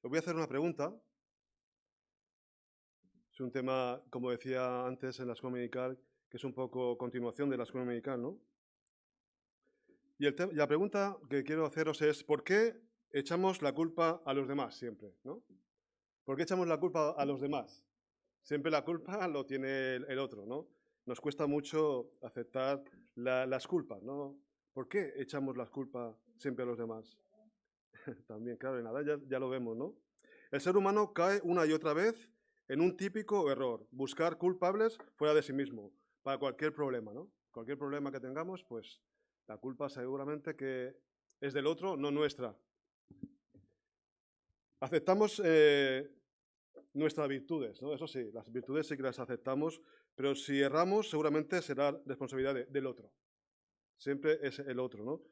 Os voy a hacer una pregunta. Es un tema, como decía antes en la escuela dominical, que es un poco continuación de la escuela dominical, ¿no? Y la pregunta que quiero haceros es, ¿por qué echamos la culpa a los demás siempre, ¿no? ¿Por qué echamos la culpa a los demás? Siempre la culpa lo tiene el otro, ¿no? Nos cuesta mucho aceptar las culpas, ¿no? ¿Por qué echamos la culpa siempre a los demás? También, claro, en nada ya lo vemos, ¿no? El ser humano cae una y otra vez en un típico error, buscar culpables fuera de sí mismo, para cualquier problema, ¿no? Cualquier problema que tengamos, pues la culpa seguramente que es del otro, no nuestra. Aceptamos nuestras virtudes, ¿no? Eso sí, las virtudes sí que las aceptamos, pero si erramos seguramente será responsabilidad del otro. Siempre es el otro, ¿no?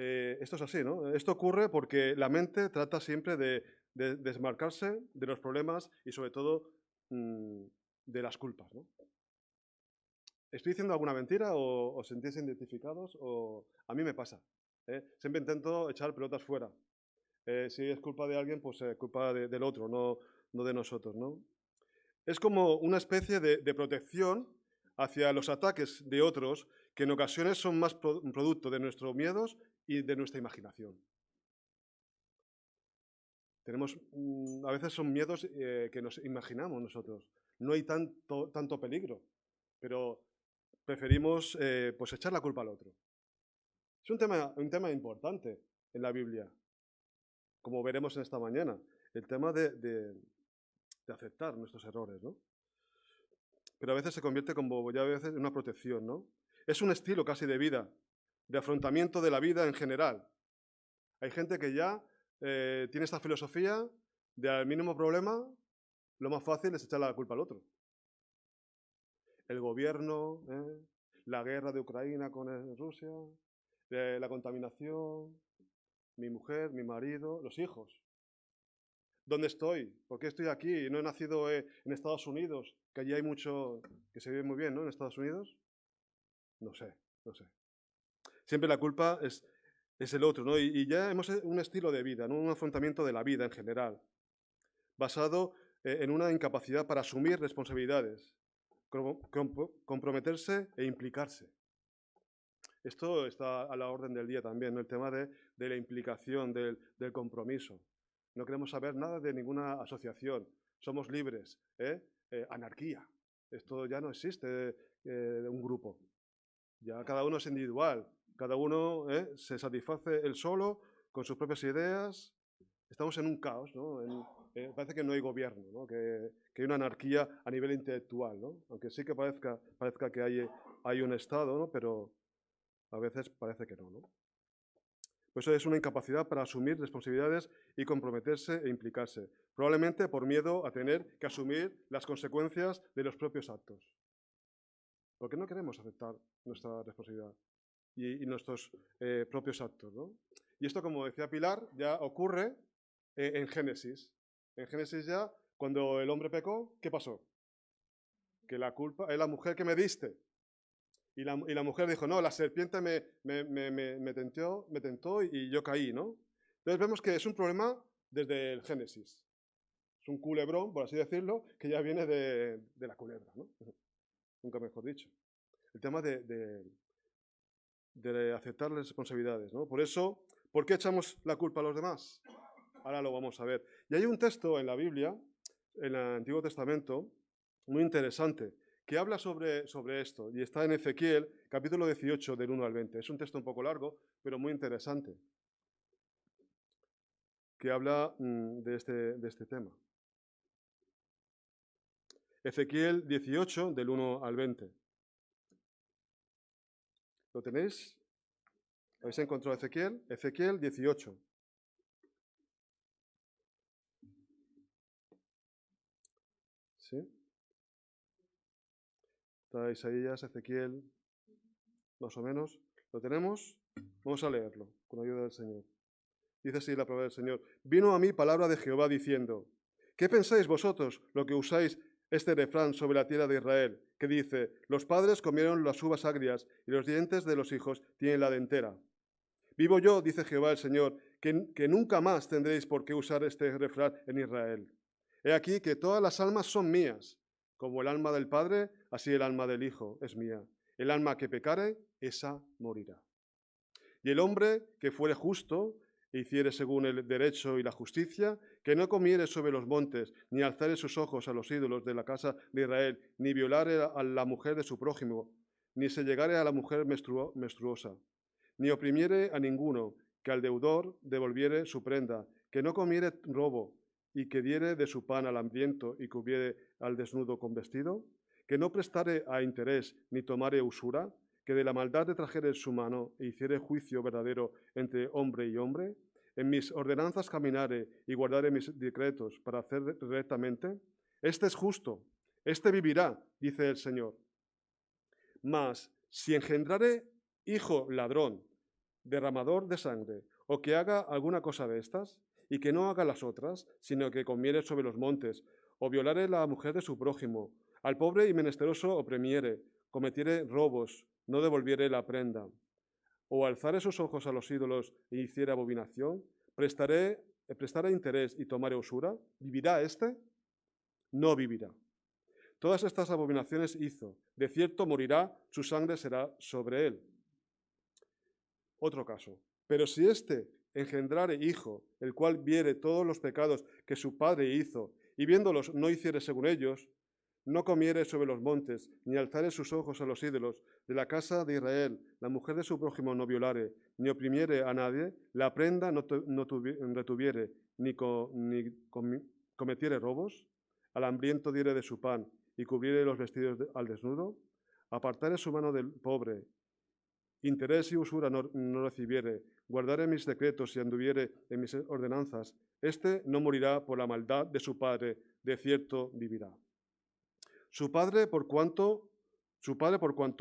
Esto es así, ¿no? Esto ocurre porque la mente trata siempre de desmarcarse de los problemas y sobre todo de las culpas, ¿no? ¿Estoy diciendo alguna mentira o os sentís identificados? O a mí me pasa. Siempre intento echar pelotas fuera. Si es culpa de alguien, pues culpa del otro, no de nosotros, ¿no? Es como una especie de protección hacia los ataques de otros que en ocasiones son más producto de nuestros miedos y de nuestra imaginación. A veces son miedos que nos imaginamos nosotros. No hay tanto peligro, pero preferimos pues echar la culpa al otro. Es un tema importante en la Biblia, como veremos en esta mañana, el tema de aceptar nuestros errores, ¿no? Pero a veces se convierte como ya a veces en una protección, ¿no? Es un estilo casi de vida, de afrontamiento de la vida en general. Hay gente que ya tiene esta filosofía de al mínimo problema, lo más fácil es echar la culpa al otro. El gobierno, la guerra de Ucrania con Rusia, la contaminación, mi mujer, mi marido, los hijos. ¿Dónde estoy? ¿Por qué estoy aquí? ¿No he nacido en Estados Unidos? Que allí hay mucho, que se vive muy bien, ¿no? En Estados Unidos. No sé. Siempre la culpa es el otro, ¿no? Y ya hemos un estilo de vida, ¿no? Un afrontamiento de la vida en general, basado en una incapacidad para asumir responsabilidades, comprometerse e implicarse. Esto está a la orden del día también, ¿no? El tema de la implicación, del compromiso. No queremos saber nada de ninguna asociación. Somos libres. Anarquía. Esto ya no existe un grupo. Ya cada uno es individual. Cada uno se satisface él solo con sus propias ideas. Estamos en un caos, ¿no? Parece que no hay gobierno, ¿no? Que hay una anarquía a nivel intelectual, ¿no? Aunque sí que parezca que hay un Estado, ¿no? Pero a veces parece que no, ¿no? Pues eso es una incapacidad para asumir responsabilidades y comprometerse e implicarse, probablemente por miedo a tener que asumir las consecuencias de los propios actos. Porque no queremos aceptar nuestra responsabilidad y nuestros propios actos, ¿no? Y esto, como decía Pilar, ya ocurre en Génesis. En Génesis ya, cuando el hombre pecó, ¿qué pasó? Que la culpa es la mujer que me diste. Y la mujer dijo, no, la serpiente me tentó y yo caí, ¿no? Entonces vemos que es un problema desde el Génesis. Es un culebrón, por así decirlo, que ya viene de la culebra, ¿no? Nunca mejor dicho. El tema de aceptar las responsabilidades, ¿no? Por eso, ¿por qué echamos la culpa a los demás? Ahora lo vamos a ver. Y hay un texto en la Biblia, en el Antiguo Testamento, muy interesante, que habla sobre esto, y está en Ezequiel, capítulo 18, del 1 al 20. Es un texto un poco largo, pero muy interesante, que habla de este tema. Ezequiel 18, del 1 al 20. ¿Lo tenéis? ¿Habéis encontrado Ezequiel? Ezequiel 18. ¿Sí? Está Isaías, Ezequiel, más o menos. ¿Lo tenemos? Vamos a leerlo, con ayuda del Señor. Dice así la palabra del Señor. Vino a mí palabra de Jehová diciendo, ¿qué pensáis vosotros lo que usáis este refrán sobre la tierra de Israel? Que dice, los padres comieron las uvas agrias y los dientes de los hijos tienen la dentera. Vivo yo, dice Jehová el Señor, que nunca más tendréis por qué usar este refrán en Israel. He aquí que todas las almas son mías, como el alma del Padre, así el alma del Hijo es mía. El alma que pecare, esa morirá. Y el hombre que fuere justo e hiciere según el derecho y la justicia, que no comiere sobre los montes, ni alzare sus ojos a los ídolos de la casa de Israel, ni violare a la mujer de su prójimo, ni se llegare a la mujer menstruosa, ni oprimiere a ninguno, que al deudor devolviere su prenda, que no comiere robo, y que diere de su pan al hambriento y cubriere al desnudo con vestido, que no prestare a interés ni tomare usura, que de la maldad trajere su mano e hiciere juicio verdadero entre hombre y hombre, en mis ordenanzas caminare y guardare mis decretos para hacer rectamente, este es justo, este vivirá, dice el Señor. Mas si engendrare hijo ladrón, derramador de sangre, o que haga alguna cosa de estas, y que no haga las otras, sino que comiere sobre los montes, o violare la mujer de su prójimo, al pobre y menesteroso oprimiere, cometiere robos, no devolviere la prenda, o alzare sus ojos a los ídolos e hiciere abominación, prestare interés y tomare usura, ¿vivirá éste? No vivirá. Todas estas abominaciones hizo, de cierto morirá, su sangre será sobre él. Otro caso. Pero si éste engendrare hijo, el cual viere todos los pecados que su padre hizo, y viéndolos no hiciere según ellos, no comiere sobre los montes, ni alzare sus ojos a los ídolos de la casa de Israel, la mujer de su prójimo no violare, ni oprimiere a nadie, la prenda no retuviere, ni cometiere robos, al hambriento diere de su pan, y cubriere los vestidos al desnudo, apartare su mano del pobre, interés y usura no recibiere, guardare mis decretos y anduviere en mis ordenanzas, éste no morirá por la maldad de su padre, de cierto vivirá. Su padre por cuanto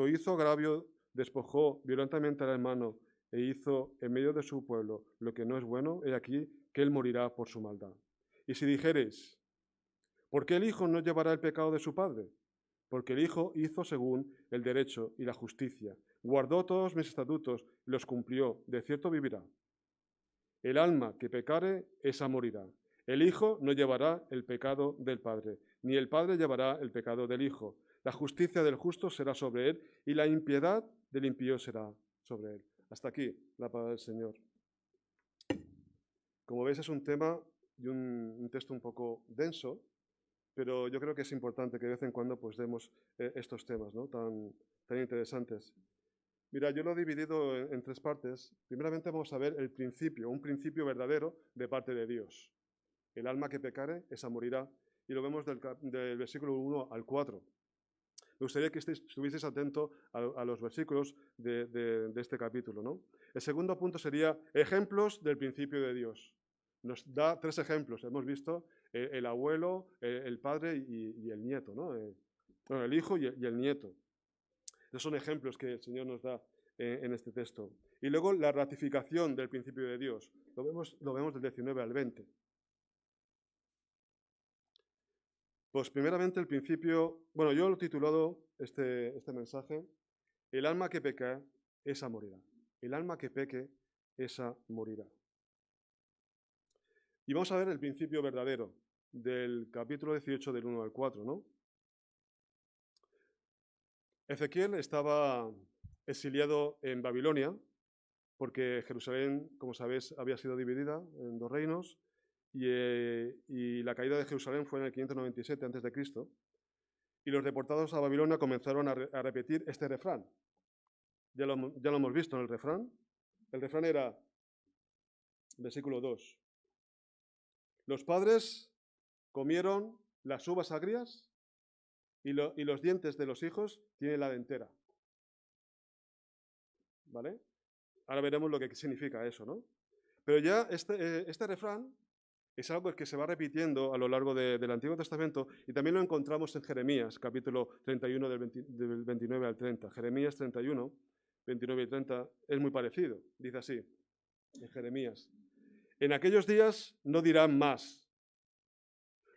hizo agravio, despojó violentamente al hermano e hizo en medio de su pueblo lo que no es bueno, he aquí que él morirá por su maldad. Y si dijereis, ¿por qué el hijo no llevará el pecado de su padre? Porque el hijo hizo según el derecho y la justicia, guardó todos mis estatutos y los cumplió, de cierto vivirá. El alma que pecare, esa morirá. El hijo no llevará el pecado del padre, ni el padre llevará el pecado del hijo. La justicia del justo será sobre él, y la impiedad del impío será sobre él. Hasta aquí la palabra del Señor. Como veis, es un tema y un texto un poco denso, pero yo creo que es importante que de vez en cuando pues demos estos temas, ¿no? tan interesantes. Mira, yo lo he dividido en tres partes. Primeramente vamos a ver el principio, un principio verdadero de parte de Dios. El alma que pecare, esa morirá. Y lo vemos del versículo 1 al 4. Me gustaría que estuvieseis atentos a los versículos de este capítulo, ¿no? El segundo punto sería ejemplos del principio de Dios. Nos da tres ejemplos. Hemos visto el abuelo, el padre y el nieto, ¿no? Bueno, el hijo y el nieto. Esos son ejemplos que el Señor nos da en este texto. Y luego la ratificación del principio de Dios. Lo vemos del 19 al 20. Pues primeramente el principio, bueno, yo lo he titulado este mensaje, el alma que peca, esa morirá. El alma que peque, esa morirá. Y vamos a ver el principio verdadero del capítulo 18 del 1 al 4, ¿no? Ezequiel estaba exiliado en Babilonia porque Jerusalén, como sabéis, había sido dividida en dos reinos y la caída de Jerusalén fue en el 597 a.C. Y los deportados a Babilonia comenzaron a repetir este refrán. Ya lo hemos visto en el refrán. El refrán era, versículo 2, los padres comieron las uvas agrias y los dientes de los hijos tienen la dentera. ¿Vale? Ahora veremos lo que significa eso, ¿no? Pero ya este refrán es algo que se va repitiendo a lo largo del Antiguo Testamento y también lo encontramos en Jeremías, capítulo 31 del 29 al 30. Jeremías 31, 29 y 30 es muy parecido. Dice así, en Jeremías, en aquellos días no dirán más.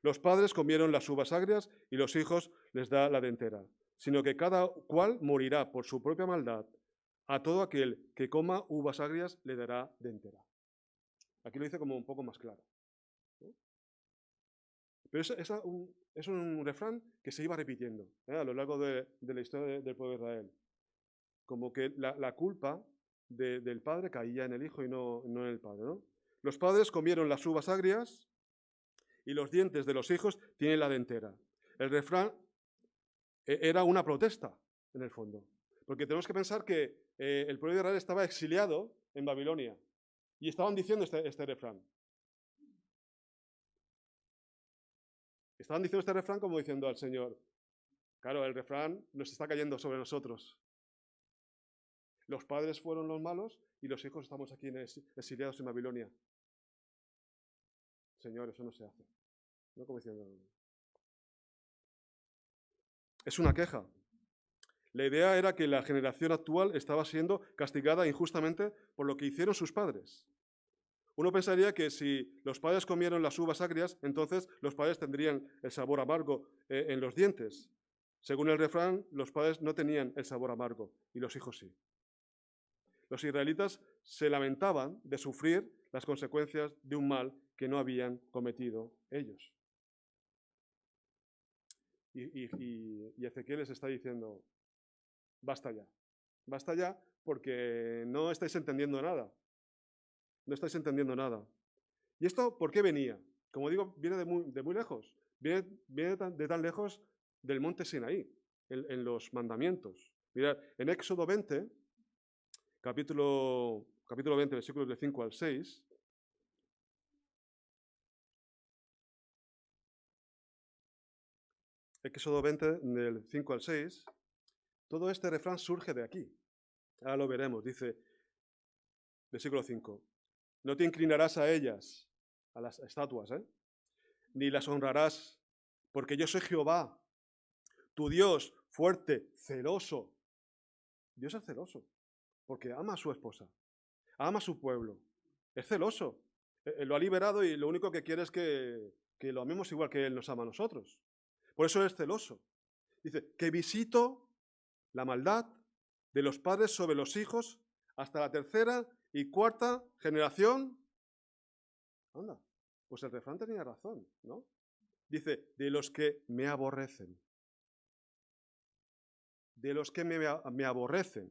Los padres comieron las uvas agrias y los hijos les da la dentera, sino que cada cual morirá por su propia maldad. a todo aquel que coma uvas agrias le dará de entera. Aquí lo dice como un poco más claro, ¿no? Pero es un refrán que se iba repitiendo, a lo largo de la historia del pueblo de Israel. Como que la culpa del padre caía en el hijo y no en el padre, ¿no? Los padres comieron las uvas agrias y los dientes de los hijos tienen la dentera. El refrán era una protesta, en el fondo. Porque tenemos que pensar que el pueblo de Israel estaba exiliado en Babilonia y estaban diciendo este refrán. Estaban diciendo este refrán como diciendo al Señor, claro, el refrán nos está cayendo sobre nosotros. Los padres fueron los malos y los hijos estamos aquí exiliados en Babilonia. Señor, eso no se hace. ¿No? Como diciendo, es una queja. La idea era que la generación actual estaba siendo castigada injustamente por lo que hicieron sus padres. Uno pensaría que si los padres comieron las uvas agrias, entonces los padres tendrían el sabor amargo en los dientes. Según el refrán, los padres no tenían el sabor amargo y los hijos sí. Los israelitas se lamentaban de sufrir las consecuencias de un mal que no habían cometido ellos. Y Ezequiel les está diciendo, basta ya, porque no estáis entendiendo nada. No estáis entendiendo nada. ¿Y esto por qué venía? Como digo, viene de muy lejos. Viene de tan lejos del monte Sinaí, en los mandamientos. Mirad, en Éxodo 20, capítulo 20, versículos de 5 al 6, Éxodo 20, del 5 al 6, todo este refrán surge de aquí. Ahora lo veremos. Dice, versículo 5, no te inclinarás a ellas, a las estatuas, ni las honrarás, porque yo soy Jehová, tu Dios, fuerte, celoso. Dios es celoso, porque ama a su esposa, ama a su pueblo, es celoso. Lo ha liberado y lo único que quiere es que lo amemos igual que Él nos ama a nosotros. Por eso es celoso. Dice, que visito la maldad de los padres sobre los hijos hasta la tercera y cuarta generación. Anda, pues el refrán tenía razón, ¿no? Dice, de los que me aborrecen. De los que me aborrecen.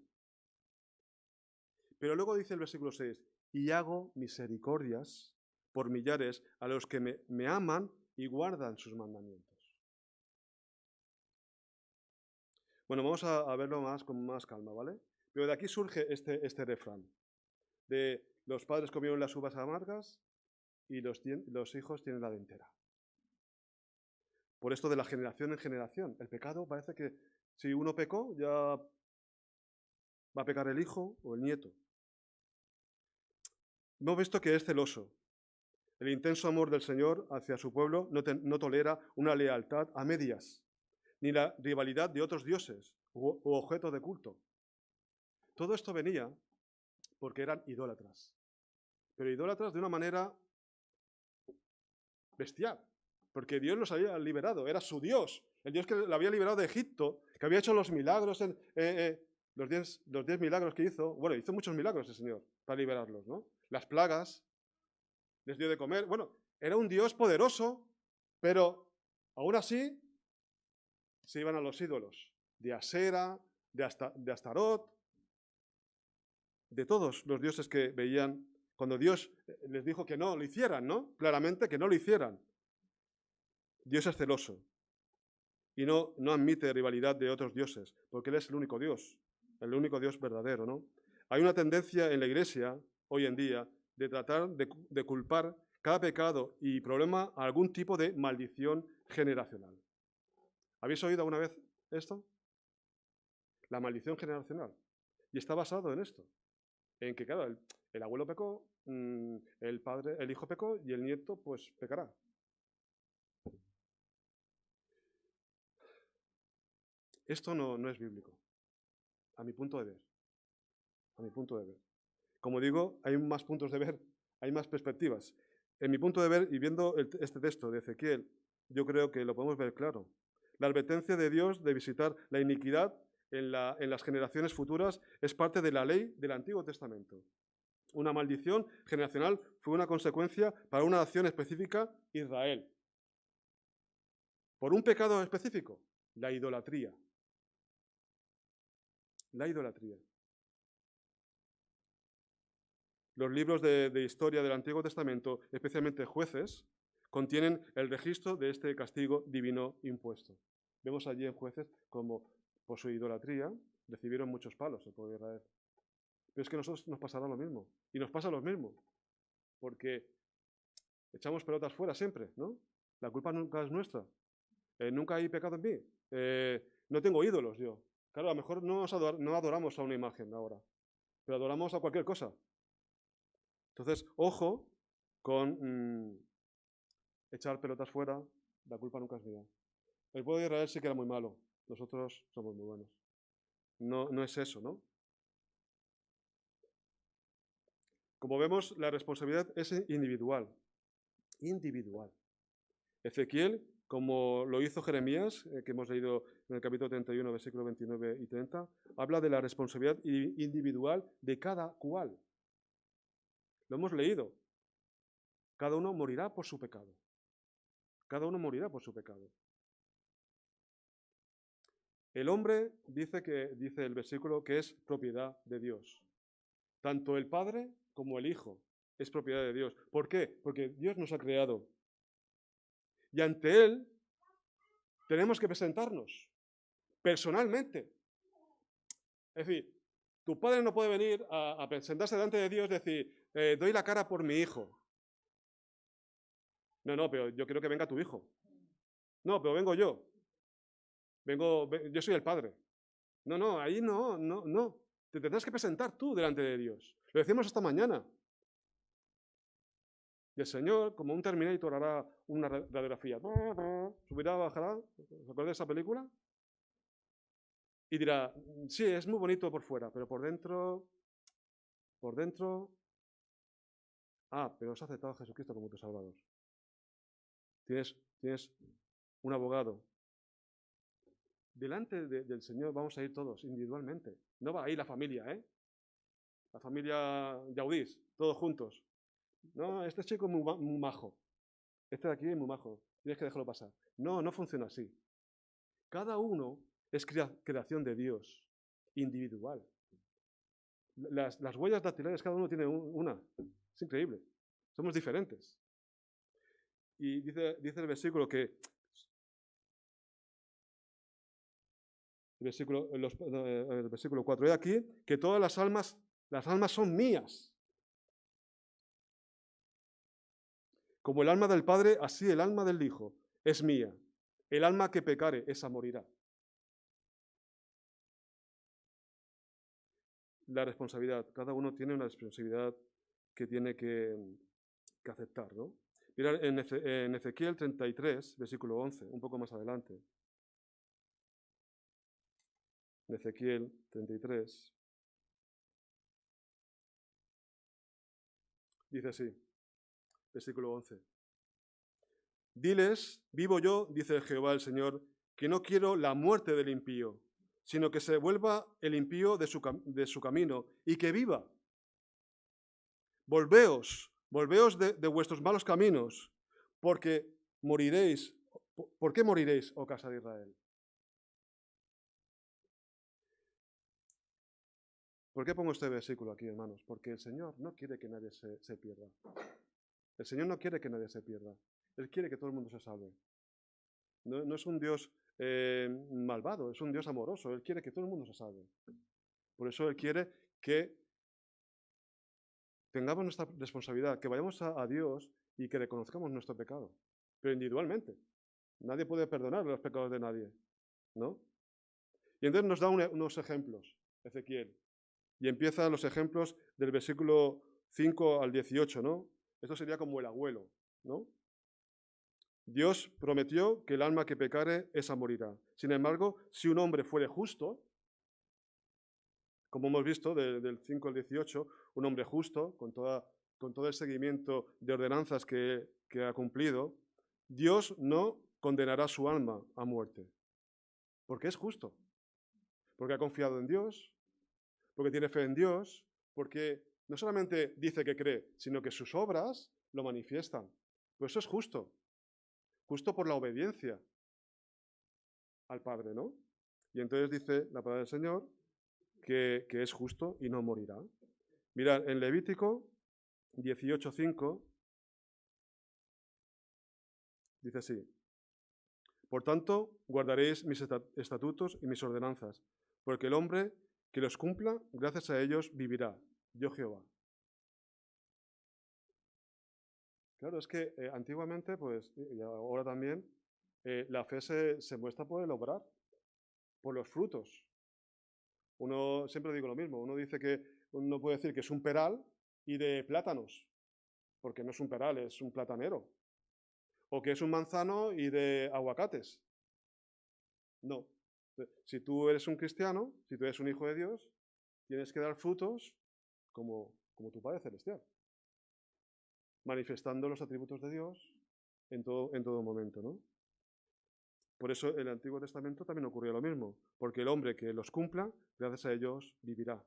Pero luego dice el versículo 6, y hago misericordias por millares a los que me aman y guardan sus mandamientos. Bueno, vamos a verlo con más calma, ¿vale? Pero de aquí surge este refrán, de los padres comieron las uvas amargas y los hijos tienen la dentera. Por esto de la generación en generación. El pecado parece que si uno pecó, ya va a pecar el hijo o el nieto. Hemos visto que es celoso. El intenso amor del Señor hacia su pueblo no tolera una lealtad a medias, ni la rivalidad de otros dioses u objetos de culto. Todo esto venía porque eran idólatras, pero idólatras de una manera bestial, porque Dios los había liberado, era su Dios, el Dios que lo había liberado de Egipto, que había hecho los milagros, los 10 milagros que hizo. Bueno, hizo muchos milagros el Señor para liberarlos, ¿no? Las plagas, les dio de comer. Bueno, era un Dios poderoso, pero aún así se iban a los ídolos, de Asera, de Astarot, de todos los dioses que veían cuando Dios les dijo que no lo hicieran, ¿no? Claramente que no lo hicieran. Dios es celoso y no admite rivalidad de otros dioses, porque Él es el único Dios verdadero, ¿no? Hay una tendencia en la Iglesia hoy en día de tratar de culpar cada pecado y problema a algún tipo de maldición generacional. ¿Habéis oído alguna vez esto? La maldición generacional. Y está basado en esto, en que, claro, el abuelo pecó, el hijo pecó y el nieto, pues, pecará. Esto no es bíblico, a mi punto de ver. A mi punto de ver. Como digo, hay más puntos de ver, hay más perspectivas. En mi punto de ver, y viendo este texto de Ezequiel, yo creo que lo podemos ver claro. La advertencia de Dios de visitar la iniquidad en las generaciones futuras es parte de la ley del Antiguo Testamento. Una maldición generacional fue una consecuencia para una acción específica, Israel. Por un pecado específico, la idolatría. La idolatría. Los libros de historia del Antiguo Testamento, especialmente Jueces, contienen el registro de este castigo divino impuesto. Vemos allí en Jueces como por su idolatría recibieron muchos palos el pueblo de Israel. Pero es que a nosotros nos pasará lo mismo. Y nos pasa lo mismo. Porque echamos pelotas fuera siempre, ¿no? La culpa nunca es nuestra. Nunca hay pecado en mí. No tengo ídolos yo. Claro, a lo mejor no adoramos a una imagen ahora, pero adoramos a cualquier cosa. Entonces, ojo con echar pelotas fuera, la culpa nunca es mía. El pueblo de Israel sí que era muy malo, nosotros somos muy buenos. No es eso, ¿no? Como vemos, la responsabilidad es individual. Individual. Ezequiel, como lo hizo Jeremías, que hemos leído en el capítulo 31, versículos 29 y 30, habla de la responsabilidad individual de cada cual. Lo hemos leído. Cada uno morirá por su pecado. Cada uno morirá por su pecado. El hombre dice el versículo que es propiedad de Dios. Tanto el Padre como el Hijo es propiedad de Dios. ¿Por qué? Porque Dios nos ha creado. Y ante Él tenemos que presentarnos personalmente. Es decir, tu padre no puede venir a presentarse delante de Dios y decir, doy la cara por mi hijo. No, pero yo quiero que venga tu hijo. No, pero vengo yo. Yo soy el padre. No, ahí no. Te tendrás que presentar tú delante de Dios. Lo decimos esta mañana. Y el Señor, como un Terminator, hará una radiografía. Subirá, bajará. ¿Os acordáis de esa película? Y dirá, sí, es muy bonito por fuera, pero por dentro, pero has aceptado a Jesucristo como tu Salvador. Tienes un abogado. Delante del Señor vamos a ir todos individualmente. No va a ir la familia, ¿eh? La familia Yaudís, todos juntos. No, este chico es muy majo. Este de aquí es muy majo. Tienes que dejarlo pasar. No funciona así. Cada uno es creación de Dios, individual. Las huellas dactilares, cada uno tiene una. Es increíble. Somos diferentes. Y dice el versículo que el versículo 4, he aquí que todas las almas son mías. Como el alma del Padre, así el alma del Hijo es mía. El alma que pecare, esa morirá. La responsabilidad, cada uno tiene una responsabilidad que tiene que aceptar, ¿no? Mirad en Ezequiel 33, versículo 11, un poco más adelante. En Ezequiel 33, dice así, versículo 11. Diles, vivo yo, dice Jehová el Señor, que no quiero la muerte del impío, sino que se vuelva el impío de su camino y que viva. Volveos de vuestros malos caminos, porque moriréis. ¿Por qué moriréis, oh casa de Israel? ¿Por qué pongo este versículo aquí, hermanos? Porque el Señor no quiere que nadie se pierda. El Señor no quiere que nadie se pierda. Él quiere que todo el mundo se salve. No es un Dios malvado, es un Dios amoroso. Él quiere que todo el mundo se salve. Por eso Él quiere que tengamos nuestra responsabilidad, que vayamos a Dios y que reconozcamos nuestro pecado, pero individualmente. Nadie puede perdonar los pecados de nadie, ¿no? Y entonces nos da unos ejemplos, Ezequiel. Y empieza los ejemplos del versículo 5 al 18, ¿no? Esto sería como el abuelo, ¿no? Dios prometió que el alma que pecare, esa morirá. Sin embargo, si un hombre fuere justo, como hemos visto del 5 al 18, un hombre justo, con todo el seguimiento de ordenanzas que ha cumplido, Dios no condenará su alma a muerte, porque es justo. porque ha confiado en Dios, porque tiene fe en Dios, porque no solamente dice que cree, sino que sus obras lo manifiestan. Pues eso es justo, justo por la obediencia al Padre, ¿no? Y entonces dice la palabra del Señor que es justo y no morirá. Mirad, en Levítico 18:5 dice así: por tanto, guardaréis mis estatutos y mis ordenanzas, porque el hombre que los cumpla, gracias a ellos vivirá. Yo Jehová. Claro, es que antiguamente, pues, y ahora también, la fe se muestra por el obrar, por los frutos. Uno, siempre digo lo mismo, uno dice que, uno puede decir que es un peral y de plátanos, porque no es un peral, es un platanero. O que es un manzano y de aguacates. No. Si tú eres un cristiano, si tú eres un hijo de Dios, tienes que dar frutos como tu Padre Celestial, manifestando los atributos de Dios en todo momento, ¿no? Por eso en el Antiguo Testamento también ocurrió lo mismo, porque el hombre que los cumpla, gracias a ellos vivirá.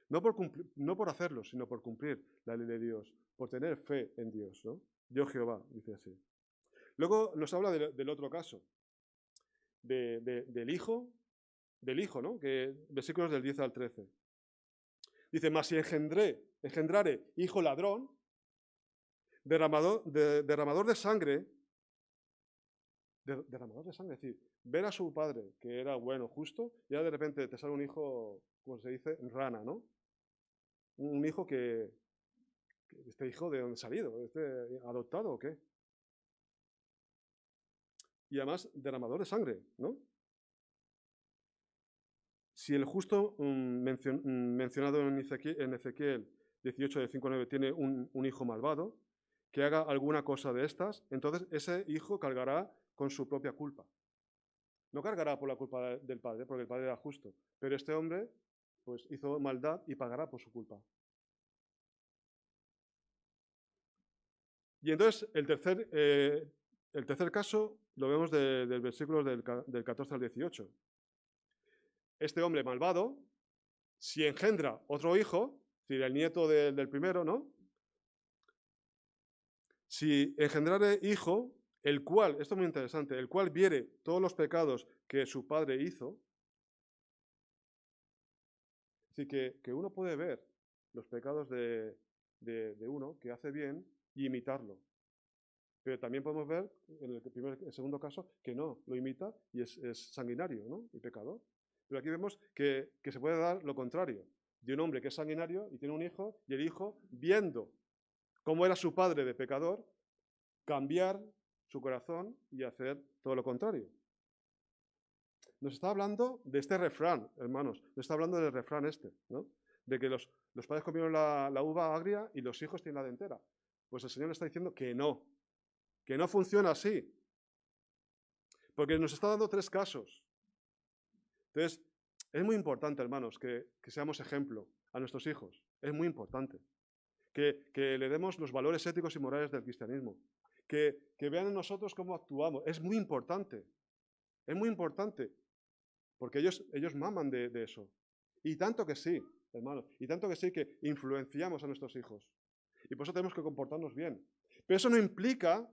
No por hacerlo, sino por cumplir la ley de Dios, por tener fe en Dios, ¿no? Yo Jehová, dice así. Luego nos habla del otro caso, del hijo, ¿no? Versículos del 10 al 13. Dice, mas si engendrare hijo ladrón, derramador de sangre, es decir, ver a su padre, que era bueno, justo, y ya de repente te sale un hijo, como se dice, rana, ¿no? Un hijo ¿este hijo de dónde ha salido? ¿Este adoptado o qué? Y además, derramador de sangre, ¿no? Si el justo mencionado en Ezequiel 18, de 5 a 9, tiene un hijo malvado, que haga alguna cosa de estas, entonces ese hijo cargará con su propia culpa. No cargará por la culpa del padre, porque el padre era justo, pero este hombre pues hizo maldad y pagará por su culpa. Y entonces el tercer caso lo vemos del versículo del 14 al 18. Este hombre malvado, si engendra otro hijo, es decir, el nieto del primero, ¿no? Si engendrare hijo, el cual, esto es muy interesante, el cual viere todos los pecados que su padre hizo, es decir, que uno puede ver los pecados de uno que hace bien y imitarlo. Pero también podemos ver, en el segundo caso, que no, lo imita y es sanguinario, ¿no? Y pecador. Pero aquí vemos que se puede dar lo contrario, de un hombre que es sanguinario y tiene un hijo, y el hijo, viendo cómo era su padre de pecador, cambiar su corazón y hacer todo lo contrario. Nos está hablando de este refrán, hermanos, nos está hablando del refrán este, ¿no? De que los padres comieron la uva agria y los hijos tienen la dentera. Pues el Señor está diciendo que no funciona así. Porque nos está dando 3 casos. Entonces, es muy importante, hermanos, que seamos ejemplo a nuestros hijos. Es muy importante. Que le demos los valores éticos y morales del cristianismo. Que vean en nosotros cómo actuamos. Es muy importante. Es muy importante. Porque ellos maman de eso. Y tanto que sí, hermanos. Y tanto que sí que influenciamos a nuestros hijos. Y por eso tenemos que comportarnos bien. Pero eso no implica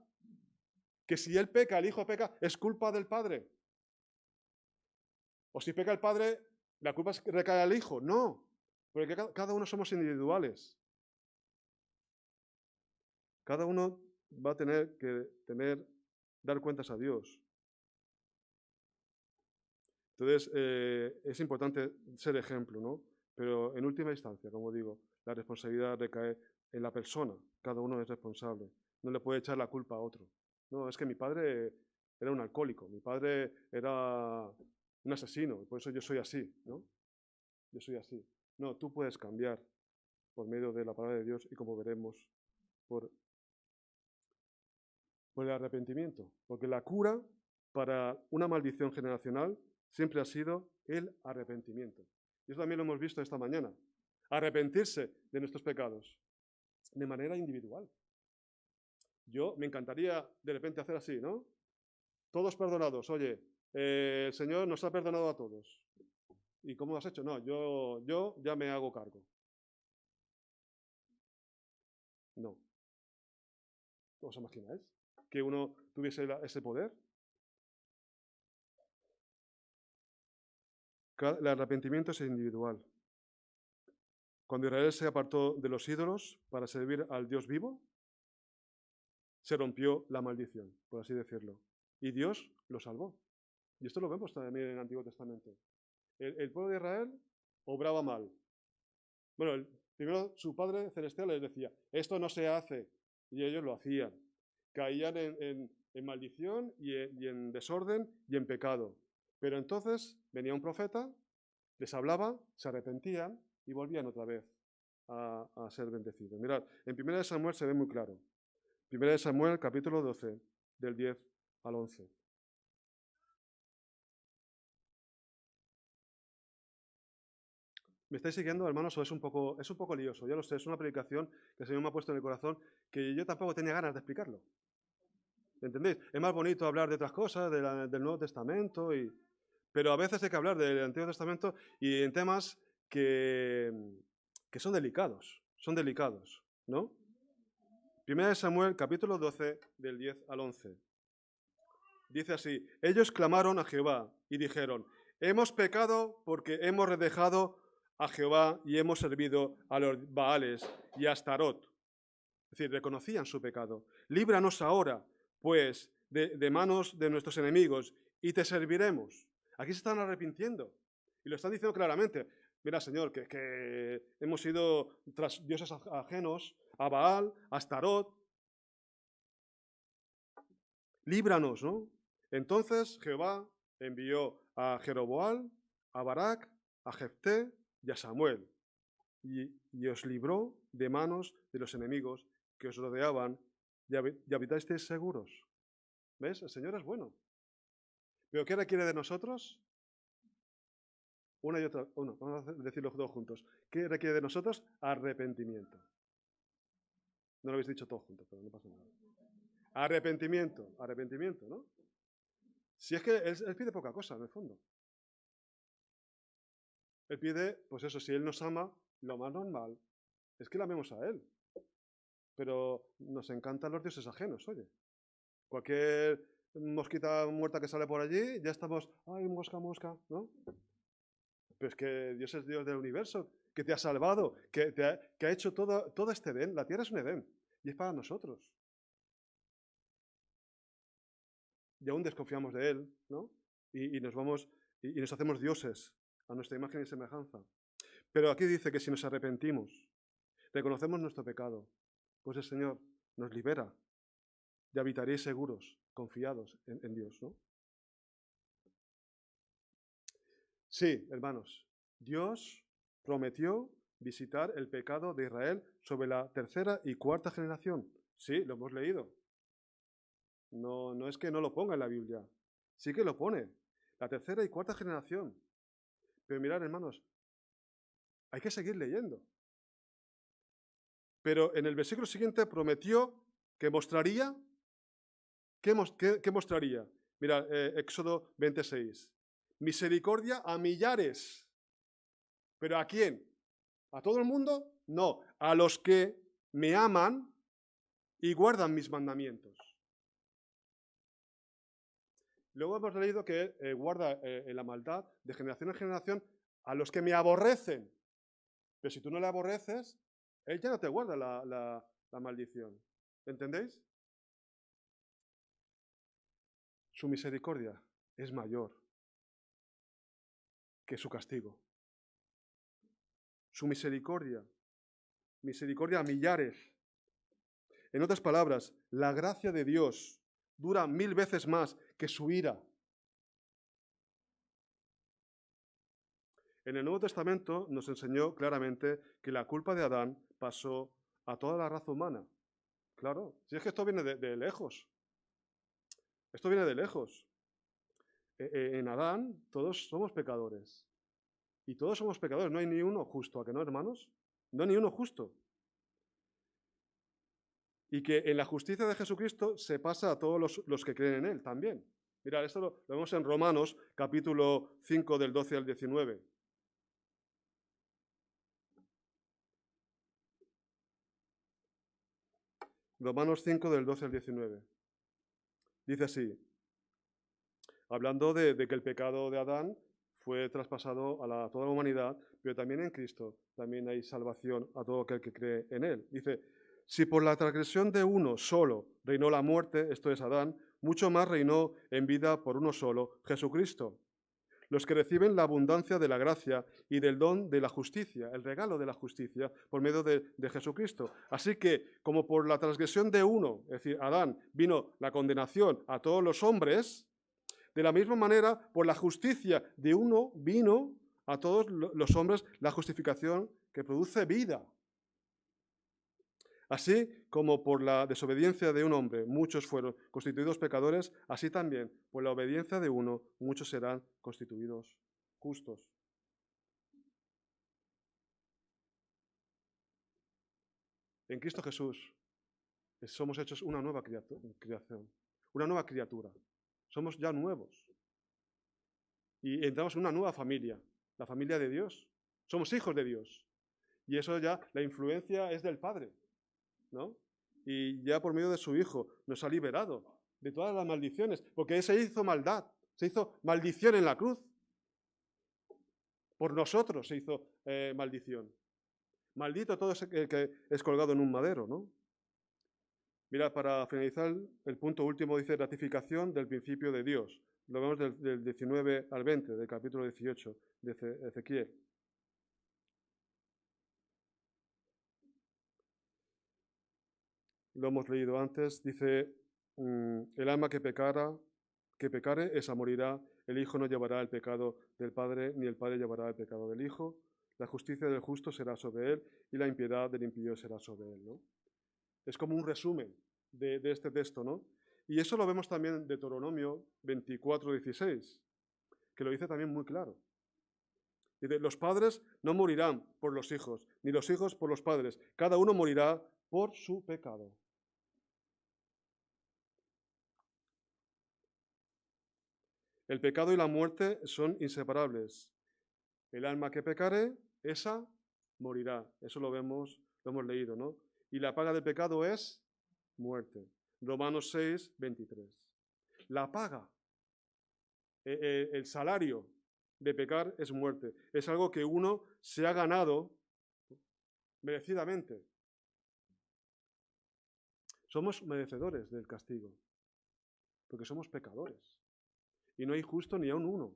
que si él peca, el hijo peca, es culpa del padre. O si peca el padre, la culpa recae al hijo. No, porque cada uno somos individuales. Cada uno va a tener que dar cuentas a Dios. Entonces, es importante ser ejemplo, ¿no? Pero en última instancia, como digo, la responsabilidad recae en la persona. Cada uno es responsable. No le puede echar la culpa a otro. No, es que mi padre era un alcohólico, mi padre era un asesino, y por eso yo soy así, ¿no? Yo soy así. No, tú puedes cambiar por medio de la palabra de Dios y como veremos, por el arrepentimiento. Porque la cura para una maldición generacional siempre ha sido el arrepentimiento. Y eso también lo hemos visto esta mañana. Arrepentirse de nuestros pecados de manera individual. Yo me encantaría de repente hacer así, ¿no? Todos perdonados, oye, el Señor nos ha perdonado a todos. ¿Y cómo lo has hecho? No, yo ya me hago cargo. No. ¿Os imagináis que uno tuviese ese poder? El arrepentimiento es individual. Cuando Israel se apartó de los ídolos para servir al Dios vivo, se rompió la maldición, por así decirlo. Y Dios lo salvó. Y esto lo vemos también en el Antiguo Testamento. El pueblo de Israel obraba mal. Bueno, primero su Padre Celestial les decía, esto no se hace. Y ellos lo hacían. Caían en maldición y en desorden y en pecado. Pero entonces venía un profeta, les hablaba, se arrepentían y volvían otra vez a ser bendecidos. Mirad, en 1 Samuel se ve muy claro. 1 Samuel, capítulo 12, del 10 al 11. ¿Me estáis siguiendo, hermanos, o es un poco lioso? Ya lo sé, es una predicación que el Señor me ha puesto en el corazón que yo tampoco tenía ganas de explicarlo. ¿Entendéis? Es más bonito hablar de otras cosas, del Nuevo Testamento, pero a veces hay que hablar del Antiguo Testamento y en temas que son delicados, ¿no? 1 Samuel, capítulo 12, del 10 al 11. Dice así, ellos clamaron a Jehová y dijeron, hemos pecado porque hemos dejado a Jehová y hemos servido a los Baales y a Astarot. Es decir, reconocían su pecado. Líbranos ahora, pues, de manos de nuestros enemigos y te serviremos. Aquí se están arrepintiendo y lo están diciendo claramente. Mira, Señor, que hemos ido tras dioses ajenos, a Baal, a Astarot. Líbranos, ¿no? Entonces Jehová envió a Jeroboam, a Barak, a Jefté y a Samuel, y os libró de manos de los enemigos que os rodeaban y habitasteis seguros. ¿Ves? El Señor es bueno. ¿Pero qué requiere de nosotros? Una y otra, vamos a decir los dos juntos. ¿Qué requiere de nosotros? Arrepentimiento. No lo habéis dicho todos juntos, pero no pasa nada. Arrepentimiento, ¿no? Si es que él pide poca cosa, en el fondo. Él pide, pues eso, si Él nos ama, lo más normal es que le amemos a Él. Pero nos encantan los dioses ajenos, oye. Cualquier mosquita muerta que sale por allí, ya estamos, ay, mosca, ¿no? Pero es que Dios es Dios del universo, que te ha salvado, que ha hecho todo este Edén. La tierra es un Edén y es para nosotros. Y aún desconfiamos de Él, ¿no? Y nos vamos y nos hacemos dioses a nuestra imagen y semejanza. Pero aquí dice que si nos arrepentimos, reconocemos nuestro pecado, pues el Señor nos libera y habitaréis seguros, confiados en Dios, ¿no? Sí, hermanos, Dios prometió visitar el pecado de Israel sobre la tercera y cuarta generación. Sí, lo hemos leído. No es que no lo ponga en la Biblia, sí que lo pone. La tercera y cuarta generación. Pero mirad, hermanos, hay que seguir leyendo. Pero en el versículo siguiente prometió que mostraría. ¿Qué mostraría? Mira, Éxodo 26. Misericordia a millares. ¿Pero a quién? ¿A todo el mundo? No, a los que me aman y guardan mis mandamientos. Luego hemos leído que guarda en la maldad de generación en generación a los que me aborrecen. Pero si tú no le aborreces, Él ya no te guarda la maldición. ¿Entendéis? Su misericordia es mayor que su castigo. Su misericordia a millares. En otras palabras, la gracia de Dios dura 1000 veces más que su ira. En el Nuevo Testamento nos enseñó claramente que la culpa de Adán pasó a toda la raza humana. Claro, si es que esto viene de lejos. Esto viene de lejos. En Adán todos somos pecadores. Y todos somos pecadores, no hay ni uno justo, ¿a que no, hermanos? No hay ni uno justo. Y que en la justicia de Jesucristo se pasa a todos los que creen en Él también. Mirad, esto lo vemos en Romanos, capítulo 5, del 12 al 19. Romanos 5, del 12 al 19. Dice así, hablando de que el pecado de Adán fue traspasado a toda la humanidad, pero también en Cristo también hay salvación a todo aquel que cree en Él. Dice, si por la transgresión de uno solo reinó la muerte, esto es Adán, mucho más reinó en vida por uno solo, Jesucristo. Los que reciben la abundancia de la gracia y del don de la justicia, el regalo de la justicia, por medio de Jesucristo. Así que, como por la transgresión de uno, es decir, Adán, vino la condenación a todos los hombres, de la misma manera, por la justicia de uno vino a todos los hombres la justificación que produce vida. Así como por la desobediencia de un hombre muchos fueron constituidos pecadores, así también por la obediencia de uno muchos serán constituidos justos. En Cristo Jesús somos hechos una nueva creación, una nueva criatura. Somos ya nuevos. Y entramos en una nueva familia, la familia de Dios. Somos hijos de Dios. Y eso ya, la influencia es del Padre, ¿no? Y ya por medio de su Hijo nos ha liberado de todas las maldiciones, porque Él se hizo maldad, se hizo maldición en la cruz. Por nosotros se hizo maldición. Maldito todo ese que es colgado en un madero, ¿no? Mira, para finalizar, el punto último dice ratificación del principio de Dios. Lo vemos del 19 al 20, del capítulo 18 de Ezequiel. Lo hemos leído antes, dice, el alma que pecare, esa morirá, el Hijo no llevará el pecado del Padre, ni el Padre llevará el pecado del Hijo, la justicia del justo será sobre él, y la impiedad del impío será sobre él, ¿no? Es como un resumen de este texto, ¿no? Y eso lo vemos también en Deuteronomio 24:16, que lo dice también muy claro. Dice, los padres no morirán por los hijos, ni los hijos por los padres, cada uno morirá por su pecado. El pecado y la muerte son inseparables. El alma que pecare, esa morirá. Eso lo vemos, lo hemos leído, ¿no? Y la paga del pecado es muerte. Romanos 6:23. La paga, el salario de pecar es muerte. Es algo que uno se ha ganado merecidamente. Somos merecedores del castigo, porque somos pecadores. Y no hay justo ni aun uno.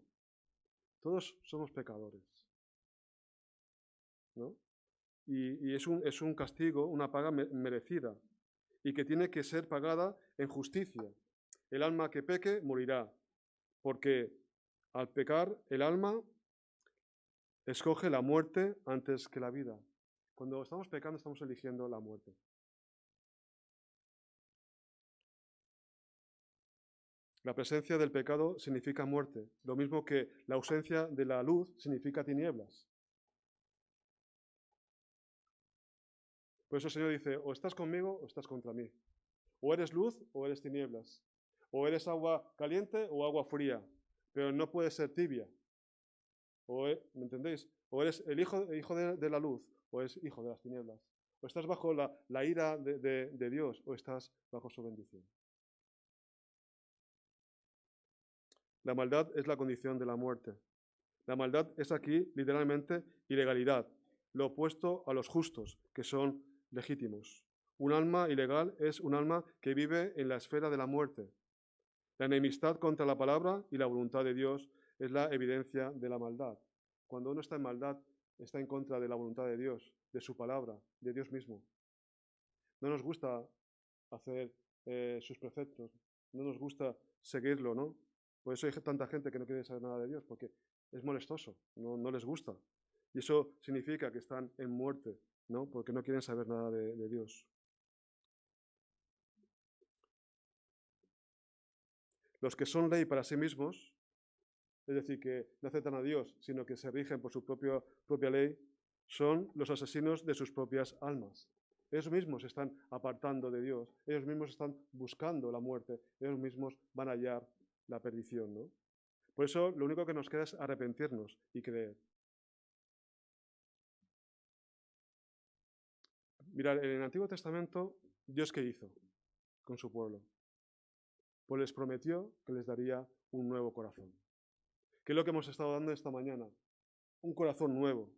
Todos somos pecadores, ¿no? Y es un castigo, una paga merecida, y que tiene que ser pagada en justicia. El alma que peque morirá, porque al pecar el alma escoge la muerte antes que la vida. Cuando estamos pecando estamos eligiendo la muerte. La presencia del pecado significa muerte, lo mismo que la ausencia de la luz significa tinieblas. Por eso el Señor dice, o estás conmigo o estás contra mí. O eres luz o eres tinieblas. O eres agua caliente o agua fría. Pero no puedes ser tibia. ¿Me entendéis? O eres el hijo de la luz o eres hijo de las tinieblas. O estás bajo la ira de Dios o estás bajo su bendición. La maldad es la condición de la muerte. La maldad es aquí literalmente ilegalidad, lo opuesto a los justos, que son legítimos. Un alma ilegal es un alma que vive en la esfera de la muerte. La enemistad contra la palabra y la voluntad de Dios es la evidencia de la maldad. Cuando uno está en maldad, está en contra de la voluntad de Dios, de su palabra, de Dios mismo. No nos gusta hacer sus preceptos, no nos gusta seguirlo, ¿no? Por eso hay tanta gente que no quiere saber nada de Dios, porque es molestoso, no les gusta. Y eso significa que están en muerte, ¿no? Porque no quieren saber nada de Dios. Los que son ley para sí mismos, es decir, que no aceptan a Dios, sino que se rigen por su propia ley, son los asesinos de sus propias almas. Ellos mismos se están apartando de Dios, ellos mismos están buscando la muerte, ellos mismos van a hallar la perdición, ¿no? Por eso lo único que nos queda es arrepentirnos y creer. Mirad, en el Antiguo Testamento, ¿Dios qué hizo con su pueblo? Pues les prometió que les daría un nuevo corazón. ¿Qué es lo que hemos estado dando esta mañana? Un corazón nuevo.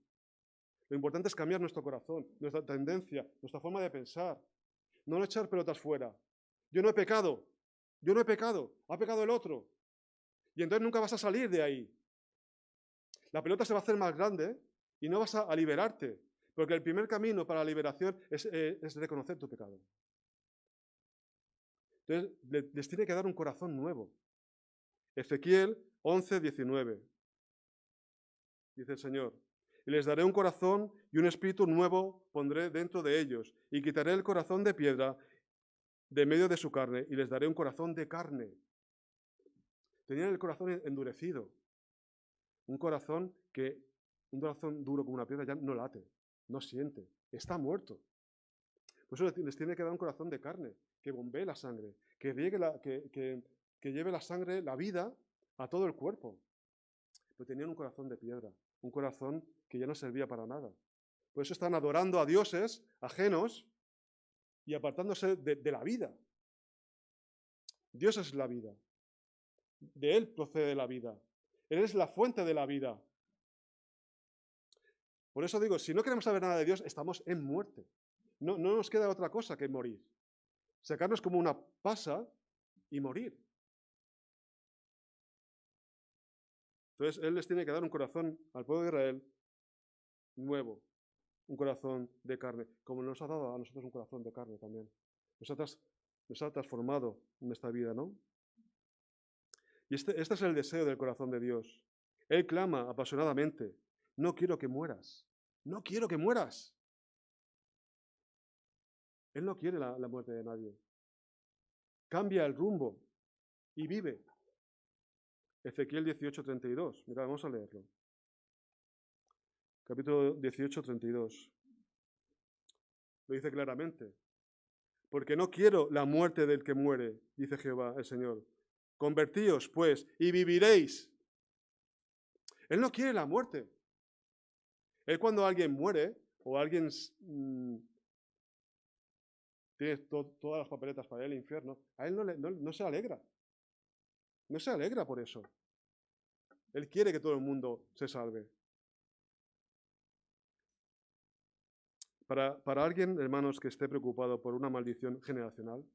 Lo importante es cambiar nuestro corazón, nuestra tendencia, nuestra forma de pensar. No echar pelotas fuera. Yo no he pecado, ha pecado el otro. Y entonces nunca vas a salir de ahí. La pelota se va a hacer más grande y no vas a liberarte. Porque el primer camino para la liberación es reconocer tu pecado. Entonces, les tiene que dar un corazón nuevo. Ezequiel 11, 19. Dice el Señor, y les daré un corazón y un espíritu nuevo pondré dentro de ellos, y quitaré el corazón de piedra de medio de su carne, y les daré un corazón de carne. Tenían el corazón endurecido. Un corazón duro como una piedra ya no late, no siente, está muerto. Por eso les tiene que dar un corazón de carne, que bombee la sangre, que lleve la sangre, la vida, a todo el cuerpo. Pero tenían un corazón de piedra, un corazón que ya no servía para nada. Por eso están adorando a dioses ajenos y apartándose de la vida. Dios es la vida. De Él procede la vida. Él es la fuente de la vida. Por eso digo, si no queremos saber nada de Dios, estamos en muerte. No nos queda otra cosa que morir. Sacarnos como una pasa y morir. Entonces, Él les tiene que dar un corazón al pueblo de Israel nuevo, un corazón de carne, como nos ha dado a nosotros un corazón de carne también. Nos ha transformado en esta vida, ¿no? Y este es el deseo del corazón de Dios. Él clama apasionadamente, no quiero que mueras, no quiero que mueras. Él no quiere la muerte de nadie. Cambia el rumbo y vive. Ezequiel 18:32. Mira, vamos a leerlo. Capítulo 18:32. Lo dice claramente. Porque no quiero la muerte del que muere, dice Jehová el Señor. Convertíos, pues, y viviréis. Él no quiere la muerte. Él cuando alguien muere, o alguien tiene todas las papeletas para ir al infierno, a él no se alegra. No se alegra por eso. Él quiere que todo el mundo se salve. Para alguien, hermanos, que esté preocupado por una maldición generacional,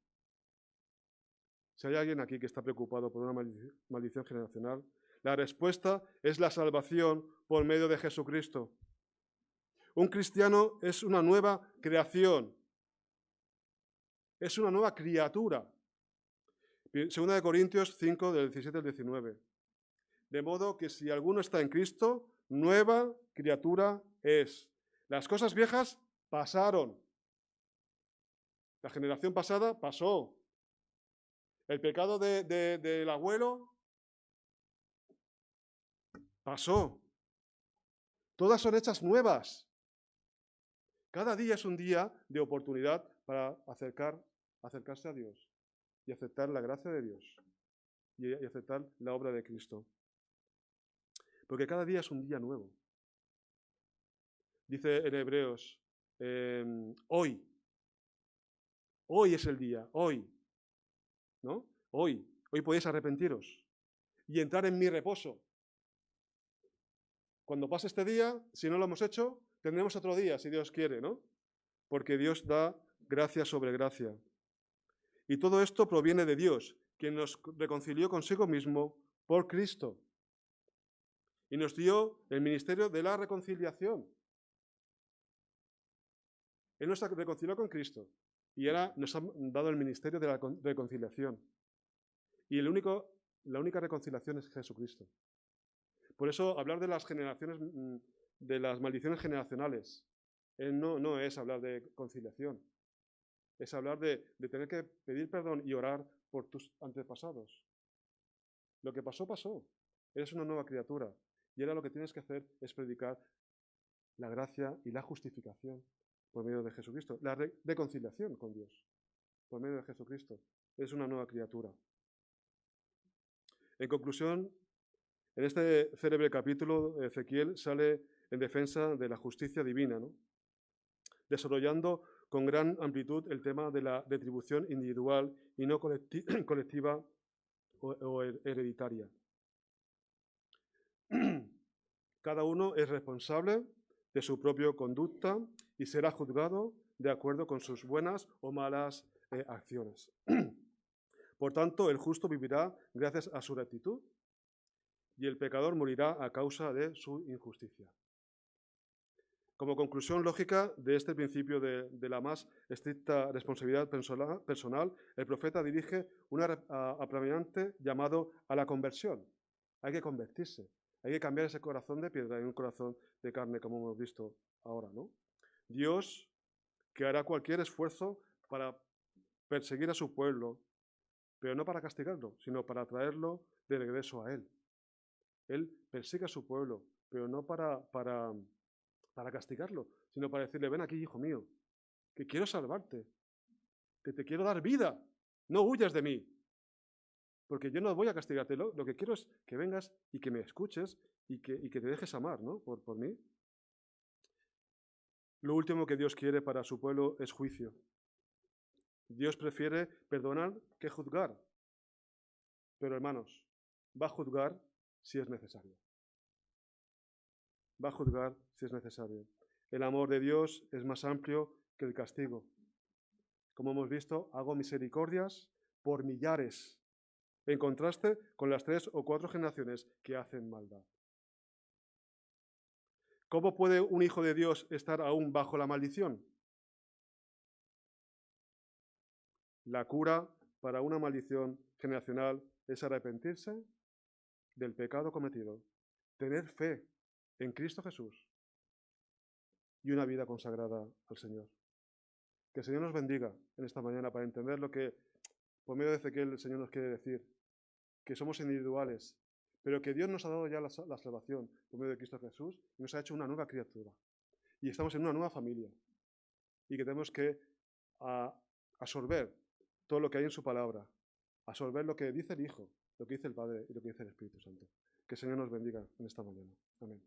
si hay alguien aquí que está preocupado por una maldición generacional, la respuesta es la salvación por medio de Jesucristo. Un cristiano es una nueva creación, es una nueva criatura. Segunda de Corintios 5, del 17 al 19. De modo que si alguno está en Cristo, nueva criatura es. Las cosas viejas pasaron. La generación pasada pasó. El pecado del abuelo pasó. Todas son hechas nuevas. Cada día es un día de oportunidad para acercarse a Dios y aceptar la gracia de Dios y aceptar la obra de Cristo. Porque cada día es un día nuevo. Dice en Hebreos, hoy es el día, hoy, ¿no? Hoy podéis arrepentiros y entrar en mi reposo. Cuando pase este día, si no lo hemos hecho, tendremos otro día, si Dios quiere, ¿no? Porque Dios da gracia sobre gracia. Y todo esto proviene de Dios, quien nos reconcilió consigo mismo por Cristo. Y nos dio el ministerio de la reconciliación. Él nos ha reconciliado con Cristo. Y ahora nos ha dado el ministerio de la reconciliación. Y la única reconciliación es Jesucristo. Por eso hablar de las generaciones, de las maldiciones generacionales, no es hablar de conciliación. Es hablar de tener que pedir perdón y orar por tus antepasados. Lo que pasó, pasó. Eres una nueva criatura. Y ahora lo que tienes que hacer es predicar la gracia y la justificación por medio de Jesucristo. La reconciliación con Dios por medio de Jesucristo. Eres una nueva criatura. En conclusión, en este célebre capítulo, Ezequiel sale en defensa de la justicia divina, ¿no? Desarrollando con gran amplitud el tema de la retribución individual y no colectiva o hereditaria. Cada uno es responsable de su propia conducta y será juzgado de acuerdo con sus buenas o malas acciones. Por tanto, el justo vivirá gracias a su rectitud y el pecador morirá a causa de su injusticia. Como conclusión lógica de este principio de la más estricta responsabilidad personal, el profeta dirige un apremiante llamado a la conversión. Hay que convertirse, hay que cambiar ese corazón de piedra en un corazón de carne, como hemos visto ahora, ¿no? Dios, que hará cualquier esfuerzo para perseguir a su pueblo, pero no para castigarlo, sino para traerlo de regreso a Él. Él persigue a su pueblo, pero no para castigarlo, sino para decirle, ven aquí, hijo mío, que quiero salvarte, que te quiero dar vida, no huyas de mí, porque yo no voy a castigarte, lo que quiero es que vengas y que me escuches y que te dejes amar, ¿no? Por mí. Lo último que Dios quiere para su pueblo es juicio. Dios prefiere perdonar que juzgar, pero hermanos, va a juzgar si es necesario. Va a juzgar si es necesario. El amor de Dios es más amplio que el castigo. Como hemos visto, hago misericordias por millares, en contraste con las 3 o 4 generaciones que hacen maldad. ¿Cómo puede un hijo de Dios estar aún bajo la maldición? La cura para una maldición generacional es arrepentirse del pecado cometido, tener fe en Cristo Jesús y una vida consagrada al Señor. Que el Señor nos bendiga en esta mañana para entender lo que, por medio de Ezequiel, el Señor nos quiere decir, que somos individuales, pero que Dios nos ha dado ya la salvación por medio de Cristo Jesús y nos ha hecho una nueva criatura. Y estamos en una nueva familia y que tenemos que absorber todo lo que hay en su palabra, absorber lo que dice el Hijo, lo que dice el Padre y lo que dice el Espíritu Santo. Que el Señor nos bendiga en esta mañana. Amén.